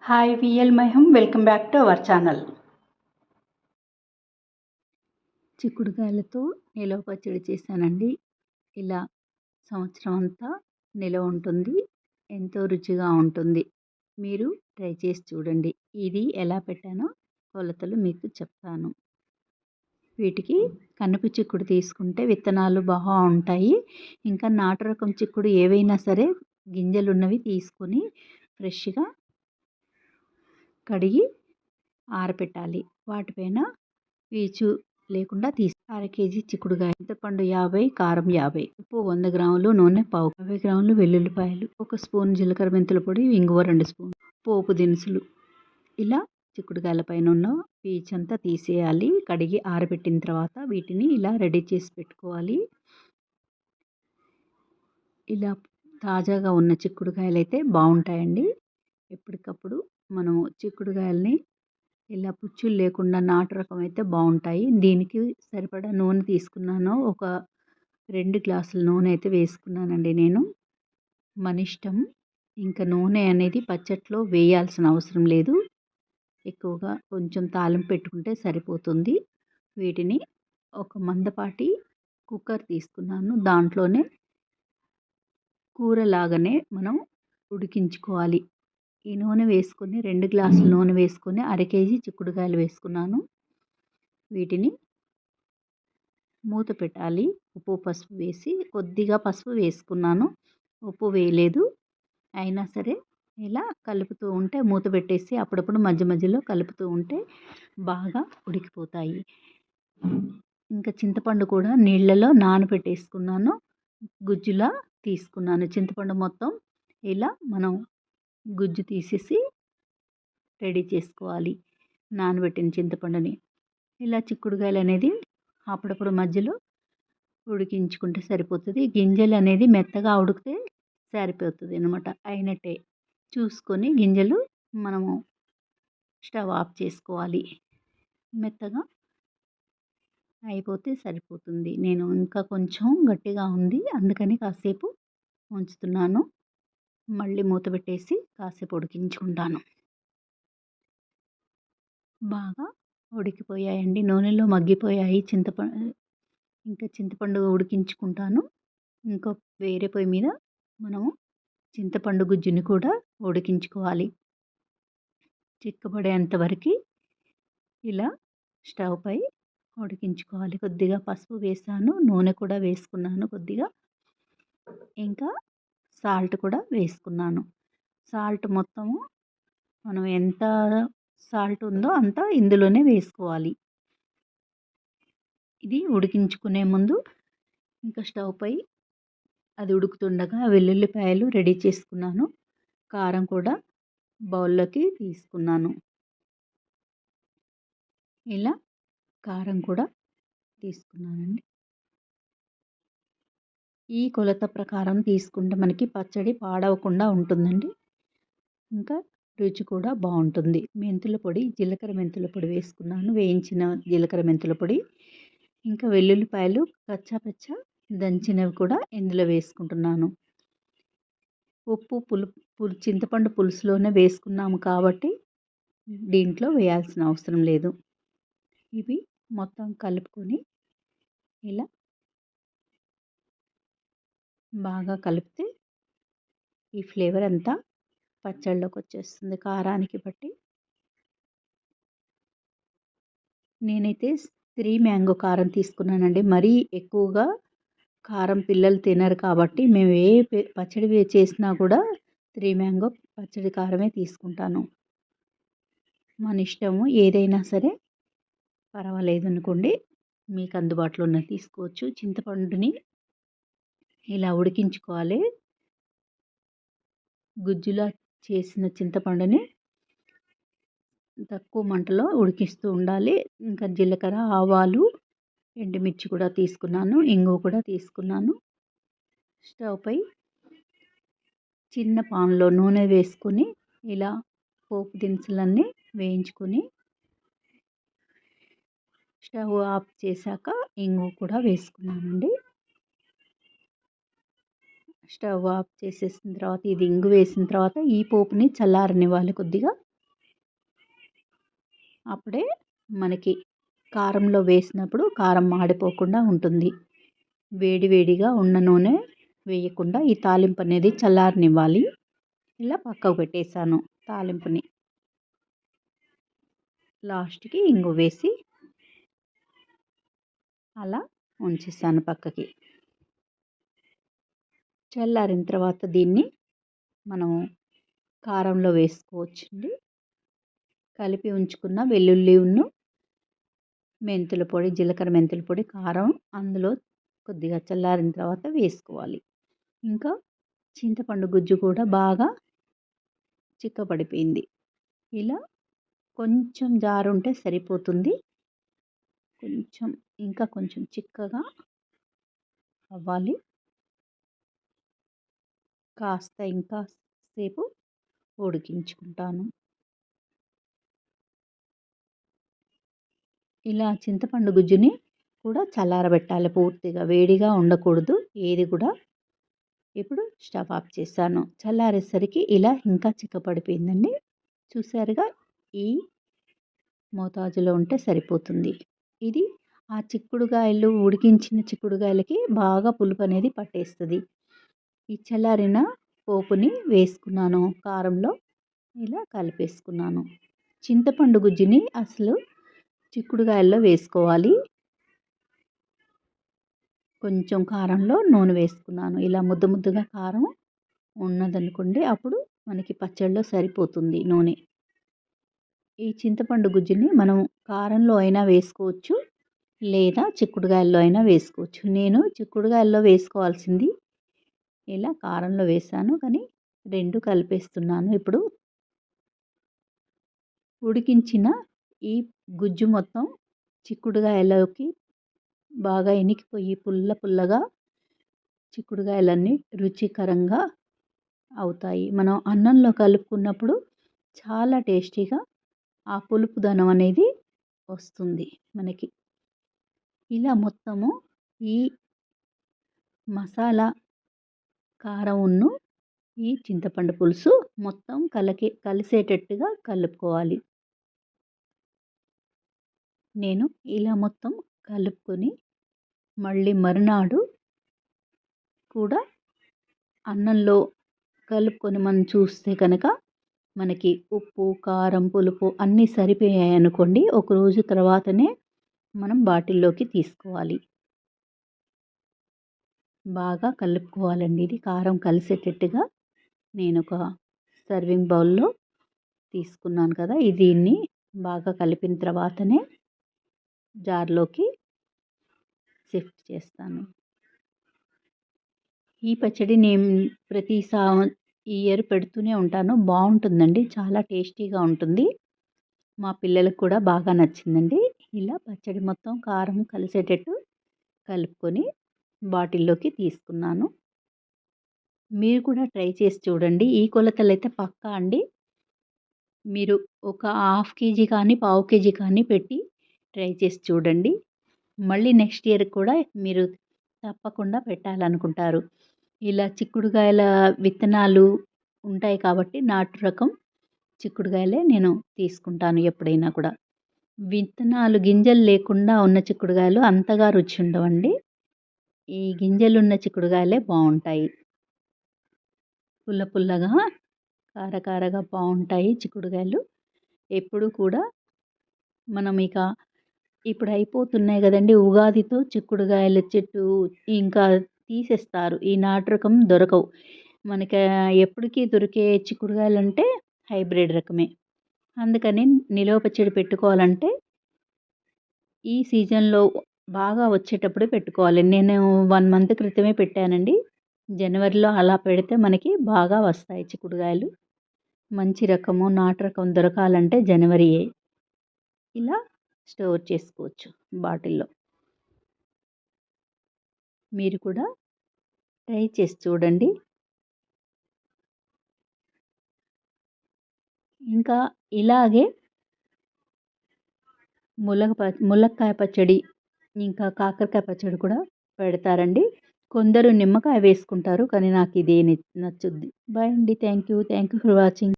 Hi విఎల్ మహం welcome back to our channel. చిక్కుడుకాయలతో నిలవ పచ్చడి చేశానండి. ఇలా సంవత్సరం అంతా నిలవ ఉంటుంది. ఎంతో రుచిగా ఉంటుంది. మీరు ట్రై చేసి చూడండి. ఇది ఎలా పెట్టానో కొలతలు మీకు చెప్తాను. వీటికి కనుపు చిక్కుడు తీసుకుంటే విత్తనాలు బాగా ఉంటాయి. ఇంకా నాటు రకం చిక్కుడు ఏవైనా సరే గింజలున్నవి తీసుకొని ఫ్రెష్గా కడిగి ఆరబెట్టాలి. వాటిపైన పీచు లేకుండా అర కేజీ చిక్కుడుకాయ, చింతపండు 50, కారం 50, ఉప్పు 100 గ్రాములు, నూనె పావు, 50 గ్రాములు వెల్లుల్లిపాయలు, 1 స్పూన్ జీలకర్ర మెంతుల పొడి, ఇంగువ 2 స్పూన్లు, పోపు దినుసులు. ఇలా చిక్కుడుకాయల పైన ఉన్న పీచంతా తీసేయాలి. కడిగి ఆరబెట్టిన తర్వాత వీటిని ఇలా రెడీ చేసి పెట్టుకోవాలి. ఇలా తాజాగా ఉన్న చిక్కుడుకాయలు అయితే బాగుంటాయండి. ఎప్పటికప్పుడు మనము చిక్కుడుకాయలని ఇలా పుచ్చులు లేకుండా నాటు రకం అయితే బాగుంటాయి. దీనికి సరిపడా నూనె తీసుకున్నాను. ఒక 2 గ్లాసుల నూనె అయితే వేసుకున్నానండి నేను. మన ఇష్టం. ఇంకా నూనె అనేది పచ్చట్లో వేయాల్సిన అవసరం లేదు. ఎక్కువగా కొంచెం తాలింపు పెట్టుకుంటే సరిపోతుంది. వీటిని ఒక మందపాటి కుక్కర్ తీసుకున్నాను. దాంట్లోనే కూరలాగానే మనం ఉడికించుకోవాలి. ఈ నూనె వేసుకొని 2 గ్లాసుల నూనె వేసుకొని అర కేజీ చిక్కుడుకాయలు వేసుకున్నాను. వీటిని మూత పెట్టాలి. ఉప్పు పసుపు వేసి కొద్దిగా పసుపు వేసుకున్నాను. ఉప్పు వేయలేదు. అయినా సరే ఇలా కలుపుతూ ఉంటే మూత పెట్టేసి అప్పుడప్పుడు మధ్య మధ్యలో కలుపుతూ ఉంటే బాగా ఉడికిపోతాయి. ఇంకా చింతపండు కూడా నీళ్ళలో నానబెట్టేసుకున్నాను. గుజ్జులా తీసుకున్నాను. చింతపండు మొత్తం ఇలా మనం గుజ్జు తీసేసి రెడీ చేసుకోవాలి. నానబెట్టిన చింతపండుని ఇలా చిక్కుడుకాయలు అనేది అప్పుడప్పుడు మధ్యలో ఉడికించుకుంటే సరిపోతుంది. గింజలు అనేది మెత్తగా ఉడికితే సరిపోతుంది అన్నమాట. అయినట్టే చూసుకొని గింజలు మనము స్టవ్ ఆఫ్ చేసుకోవాలి. మెత్తగా అయిపోతే సరిపోతుంది. నేను ఇంకా కొంచెం గట్టిగా ఉంది, అందుకని కాసేపు ఉంచుతున్నాను. మళ్ళీ మూత పెట్టేసి కాసేపు ఉడికించుకుంటాను. బాగా ఉడికిపోయాయండి. నూనెలో మగ్గిపోయాయి. ఇంకా చింతపండు ఉడికించుకుంటాను. ఇంకో వేరే పొయ్యి మీద మనము చింతపండు గుజ్జుని కూడా ఉడికించుకోవాలి. చిక్కబడేంత వరకు ఇలా స్టవ్ పై ఉడికించుకోవాలి. కొద్దిగా పసుపు వేసాను. నూనె కూడా వేసుకున్నాను కొద్దిగా. ఇంకా సాల్ట్ కూడా వేసుకున్నాను. సాల్ట్ మొత్తము మనం ఎంత సాల్ట్ ఉందో అంత ఇందులోనే వేసుకోవాలి. ఇది ఉడికించుకునే ముందు ఇంకా స్టవ్ పై అది ఉడుకుతుండగా వెల్లుల్లిపాయలు రెడీ చేసుకున్నాను. కారం కూడా బౌల్లోకి తీసుకున్నాను. ఇలా కారం కూడా తీసుకున్నానండి. ఈ కొలత ప్రకారం తీసుకుంటే మనకి పచ్చడి పాడవకుండా ఉంటుందండి. ఇంకా రుచి కూడా బాగుంటుంది. మెంతుల పొడి, జీలకర్ర మెంతుల పొడి వేసుకున్నాను. వేయించిన జీలకర్ర మెంతుల పొడి, ఇంకా వెల్లుల్లిపాయలు కచ్చా పచ్చా దంచినవి కూడా ఇందులో వేసుకుంటున్నాను. ఉప్పు చింతపండు పులుసులోనే వేసుకున్నాము కాబట్టి దీంట్లో వేయాల్సిన అవసరం లేదు. ఇవి మొత్తం కలుపుకొని ఇలా బాగా కలిపితే ఈ ఫ్లేవర్ అంతా పచ్చళ్ళలోకి వచ్చేస్తుంది కారానికి బట్టి. నేనైతే 3 మ్యాంగో కారం తీసుకున్నానండి. మరీ ఎక్కువగా కారం పిల్లలు తినరు కాబట్టి మేము పచ్చడి చేసినా కూడా 3 మ్యాంగో పచ్చడి కారమే తీసుకుంటాను. మన ఇష్టము. ఏదైనా సరే పర్వాలేదు అనుకోండి. మీకు అందుబాటులో ఉన్నది తీసుకోవచ్చు. చింతపండుని ఇలా ఉడికించుకోవాలి. గుజ్జులా చేసిన చింతపండుని తక్కువ మంటలో ఉడికిస్తూ ఉండాలి. ఇంకా జీలకర్ర, ఆవాలు, ఎండుమిర్చి కూడా తీసుకున్నాను. ఇంగువ కూడా తీసుకున్నాను. స్టవ్ పై చిన్న పాన్లో నూనె వేసుకొని ఇలా పోపు దినుసులన్నీ వేయించుకొని స్టవ్ ఆఫ్ చేశాక ఇంగువ కూడా వేసుకున్నానండి. స్టవ్ ఆఫ్ చేసేసిన తర్వాత ఇది ఇంగు వేసిన తర్వాత ఈ పోపుని చల్లారనివ్వాలి కొద్దిగా. అప్పుడే మనకి కారంలో వేసినప్పుడు కారం మాడిపోకుండా ఉంటుంది. వేడి వేడిగా ఉన్న నూనె వేయకుండా ఈ తాలింపు అనేది చల్లారనివ్వాలి. ఇలా పక్కకు పెట్టేసాను తాలింపుని. లాస్ట్‌కి ఇంగువ వేసి అలా ఉంచేసాను పక్కకి. చల్లారిన తర్వాత దీన్ని మనం కారంలో వేసుకోవచ్చండి. కలిపి ఉంచుకున్న వెల్లుల్లి, మెంతుల పొడి, జీలకర్ర మెంతుల పొడి, కారం అందులో కొద్దిగా చల్లారిన తర్వాత వేసుకోవాలి. ఇంకా చింతపండు గుజ్జు కూడా బాగా చిక్కబడిపోయింది. ఇలా కొంచెం జారుంటే సరిపోతుంది. ఇంకా కొంచెం చిక్కగా అవ్వాలి. కాస్త ఇంకా సేపు ఉడికించుకుంటాను. ఇలా చింతపండు గుజ్జుని కూడా చల్లారబెట్టాలి పూర్తిగా. వేడిగా ఉండకూడదు ఏది కూడా. ఇప్పుడు స్టవ్ ఆఫ్ చేశాను. చల్లారేసరికి ఇలా ఇంకా చిక్కపడిపోయిందండి. చూసారుగా, ఈ మోతాజులో ఉంటే సరిపోతుంది. ఇది ఆ చిక్కుడుగాయలు ఉడికించిన చిక్కుడుగాయలకి బాగా పులుపు అనేది పట్టేస్తుంది. ఈ చల్లారిన పోపుని వేసుకున్నాను కారంలో. ఇలా కలిపేసుకున్నాను. చింతపండు గుజ్జుని అసలు చిక్కుడుగాయల్లో వేసుకోవాలి. కొంచెం కారంలో నూనె వేసుకున్నాను. ఇలా ముద్దగా కారం ఉన్నదనుకోండి, అప్పుడు మనకి పచ్చడిలో సరిపోతుంది నూనె. ఈ చింతపండు గుజ్జుని మనం కారంలో అయినా వేసుకోవచ్చు, లేదా చిక్కుడుగాయల్లో అయినా వేసుకోవచ్చు. నేను చిక్కుడుగాయల్లో వేసుకోవాల్సింది ఇలా కారంలో వేసాను, కానీ 2 కలిపేస్తున్నాను. ఇప్పుడు ఉడికించిన ఈ గుజ్జు మొత్తం చిక్కుడుగాయలోకి బాగా ఇనికిపోయి పుల్లగా చిక్కుడుగాయలన్నీ రుచికరంగా అవుతాయి. మనం అన్నంలో కలుపుకున్నప్పుడు చాలా టేస్టీగా ఆ పులుపుదనం అనేది వస్తుంది మనకి. ఇలా మొత్తము ఈ మసాలా కారమును ఈ చింతపండు పులుసు మొత్తం కలిసేటట్టుగా కలుపుకోవాలి. నేను ఇలా మొత్తం కలుపుకొని మళ్ళీ మరునాడు కూడా అన్నంలో కలుపుకొని మనం చూస్తే కనుక మనకి ఉప్పు, కారం, పులుపు అన్నీ సరిపోయాయనుకోండి, ఒకరోజు తర్వాతనే మనం బాటిల్లోకి తీసుకోవాలి. బాగా కలుపుకోవాలండి. ఇది కారం కలిసేటట్టుగా నేను ఒక సర్వింగ్ బౌల్లో తీసుకున్నాను కదా, దీన్ని బాగా కలిపిన తర్వాతనే జార్లోకి షిఫ్ట్ చేస్తాను. ఈ పచ్చడి నేను ప్రతి ఇయర్ పెడుతూనే ఉంటాను. బాగుంటుందండి, చాలా టేస్టీగా ఉంటుంది. మా పిల్లలకు కూడా బాగా నచ్చిందండి. ఇలా పచ్చడి మొత్తం కారం కలిసేటట్టు కలుపుకొని బాటిల్లోకి తీసుకున్నాను. మీరు కూడా ట్రై చేసి చూడండి. ఈ కొలతలైతే పక్కా అండి. మీరు ఒక హాఫ్ కేజీ కానీ, పావు కేజీ కానీ పెట్టి ట్రై చేసి చూడండి. మళ్ళీ నెక్స్ట్ ఇయర్ కూడా మీరు తప్పకుండా పెట్టాలనుకుంటారు. ఇలా చిక్కుడుకాయల విత్తనాలు ఉంటాయి కాబట్టి నాటు రకం చిక్కుడుకాయలే నేను తీసుకుంటాను ఎప్పుడైనా కూడా. విత్తనాలు గింజలు లేకుండా ఉన్న చిక్కుడుకాయలు అంతగా రుచి ఉండవండి. ఈ గింజలున్న చిక్కుడుకాయలే బాగుంటాయి. పుల్లగా, కారగా బాగుంటాయి చిక్కుడుకాయలు. ఎప్పుడు కూడా మనం ఇప్పుడు అయిపోతున్నాయి కదండీ, ఉగాదితో చిక్కుడుకాయల చెట్టు ఇంకా తీసేస్తారు. ఈ నాటు రకం దొరకవు. మనకి ఎప్పటికీ దొరికే చిక్కుడుకాయలంటే హైబ్రిడ్ రకమే. అందుకని నిలువ పచ్చడి పెట్టుకోవాలంటే ఈ సీజన్లో బాగా వచ్చేటప్పుడే పెట్టుకోవాలి. నేను 1 మంత్ క్రితమే పెట్టానండి. జనవరిలో అలా పెడితే మనకి బాగా వస్తాయి చిక్కుడుకాయలు. మంచి రకము నాటు రకం దొరకాలంటే జనవరియే. ఇలా స్టోర్ చేసుకోవచ్చు బాటిల్లో. మీరు కూడా ట్రై చేసి చూడండి. ఇంకా ఇలాగే ములక్కాయ పచ్చడి, ఇంకా కాకరకాయ పచ్చడి కూడా పెడతారండి. కొందరు నిమ్మకాయ వేసుకుంటారు, కానీ నాకు ఇదే నచ్చుద్ది. బాయ్ అండి. Thank you for watching.